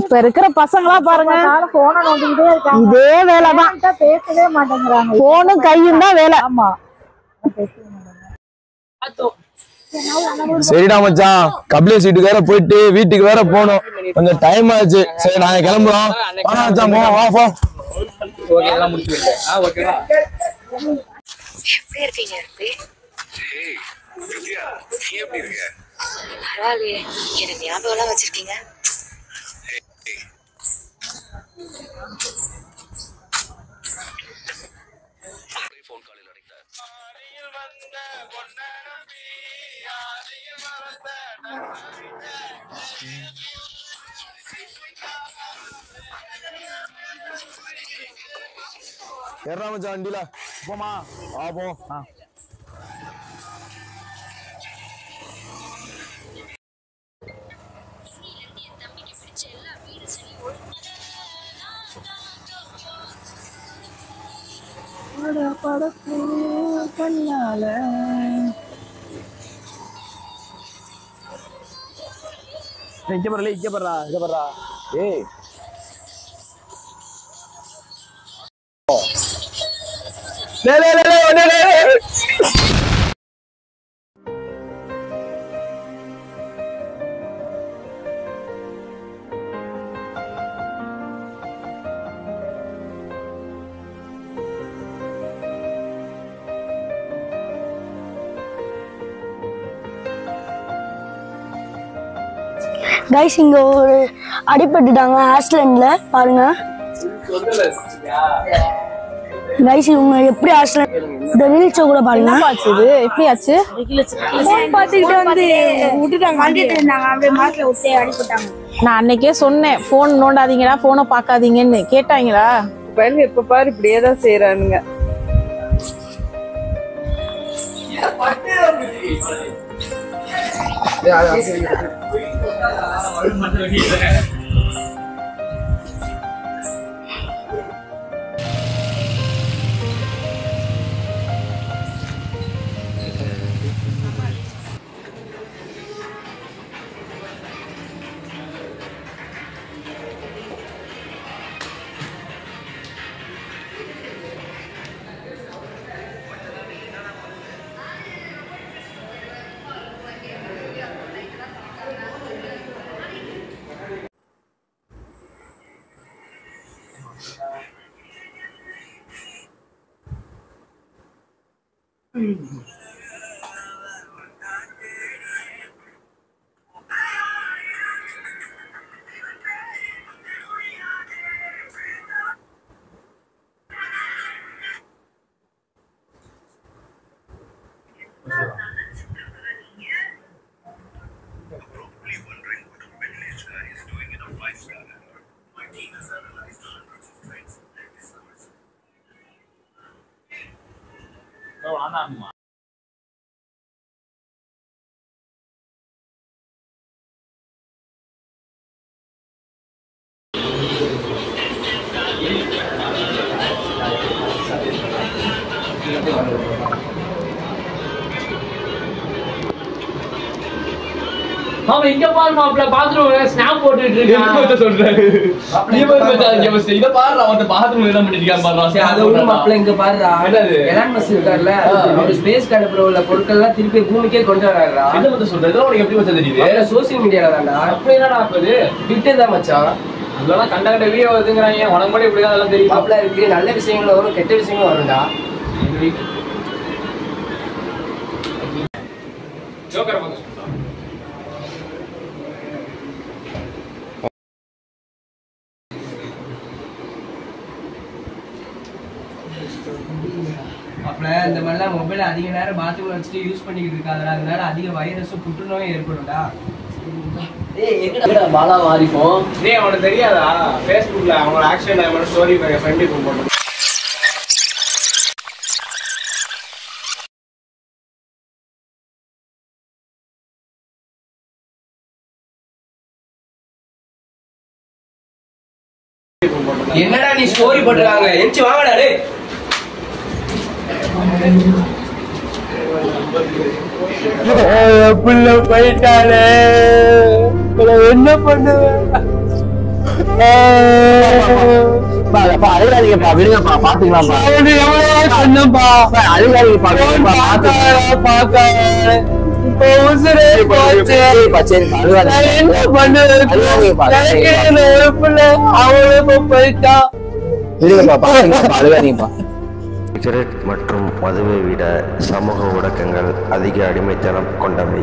இப்ப இருக்கிற பசங்களா பாருங்க இதே வேலைதான், பேசவே மாட்டேங்கிறாங்க. போனும் கையும் தான் வேலை. ஆமா சரிடா மச்சான், கபிலே சீட்டுக்கு வேற போயிட்டு வீட்டுக்கு வேற போகணும், கொஞ்சம் டைம் ஆச்சு. சரி நாங்க கிளம்புறோம். மச்சான் வா போ. எப்படி இருக்கீங்க? பரவாயில்லையே, எனக்கு ஞாபகம் எல்லாம் வச்சிருக்கீங்க. ஏறா மச்சான் வண்டியில போமா. வா போ. ஏய் கைஸ் இங்க ஒரு அடிபட்டுட்டாங்க ஆக்சிடென்ட்ல பாருங்க. கைஸ் இவங்க எப்படி ஆக்சிடென்ட் இந்த ரீல்ஸ் கூட பாருங்க. இது எப்படி ஆச்சு? பாத்துக்கிட்டு வந்து விட்டுட்டாங்க, வந்துட்டு இருந்தாங்க, அப்படியே மாட்டில விட்டு அடிபட்டாங்க. நான் அன்னைக்கே சொன்னேன் போன் நோண்டாதீங்கடா, போனை பாக்காதீங்கன்னு. கேட்டாங்களா? பையன் எப்ப பாரு இப்படியே தான் செய்யறானுங்க. அவன் இங்க பாரு மாப்ள பாத்ரூம்ல ஸ்னாப் போட்டுட்டு இருக்கான். என்ன சொல்றாரு? நீ வந்து மச்சான் ஜெபஸ் இத பாரு அவன் பாத்ரூம்ல என்ன பண்ணிட்டு இருக்கான் பாரு. சரி அத ஒரு மாப்ள இங்க பாருடா. என்னது? எலான் மஸ்க் இருக்கார்ல, அவர் ஸ்பேஸ் கடப்புறவுல பொருட்கள் எல்லாம் திருப்பி பூமிக்கே கொண்டு வராருடா. என்ன மச்சான் சொல்ற? இதெல்லாம் உனக்கு எப்படி மச்சான் தெரியுது? வேற சோஷியல் மீடியால தான்டா. அப்ப என்னடா அப்பது? ட்விட்டர் தான் மச்சான். அதெல்லாம் கண்ட வீடியோ வருதுங்கறாங்க. உனக்கு மட்டும் இப்படி தான் அதெல்லாம் தெரியும். மாப்ள இருக்கு நல்ல விஷயங்களும் வரும், கெட்ட விஷயங்களும் வரும்டா. ஜோக்கர் வந்து அப்ப இந்த மாதிரிலாம் மொபைல் அதிக நேரம் பாத்ரூம்ல வச்சுட்டு யூஸ் பண்ணிக்கிட்டு இருக்காங்க, அதனால அதிக வைரஸும் புற்றுநோயும் ஏற்படும்டா. பாலா மாறிப்போம். டேய் அவனுக்கு தெரியாதா? ஃபேஸ்புக்ல அவனோட ஆக்சிடென்ட் ஆன ஸ்டோரி என் ஃப்ரெண்டுக்கு போட்டோம். என்னடா நீ ஸ்டோரி போட்டுறாங்க? எஞ்சி வாங்கடா டேய். புள்ள போயிட்டாலே என்ன பண்ணுவேன்? அழுகாதீங்கப்பா, விடுங்கப்பா, பாத்துக்கலாம்ப்பா. சொன்னப்பா அழுகாதீங்கப்பா, உசுரே போச்சு. சரிப்பா, அழுகாதீங்க. என்ன பண்ணுவேன்? அவளும் போயிட்டா. விடுங்கப்பா, பாத்துக்கலாம்ப்பா, அழுகாதீங்கப்பா. சிகரெட் மற்றும் மதுவை விட சமூக ஊடகங்கள் அதிக அடிமைத்தனம் கொண்டவை.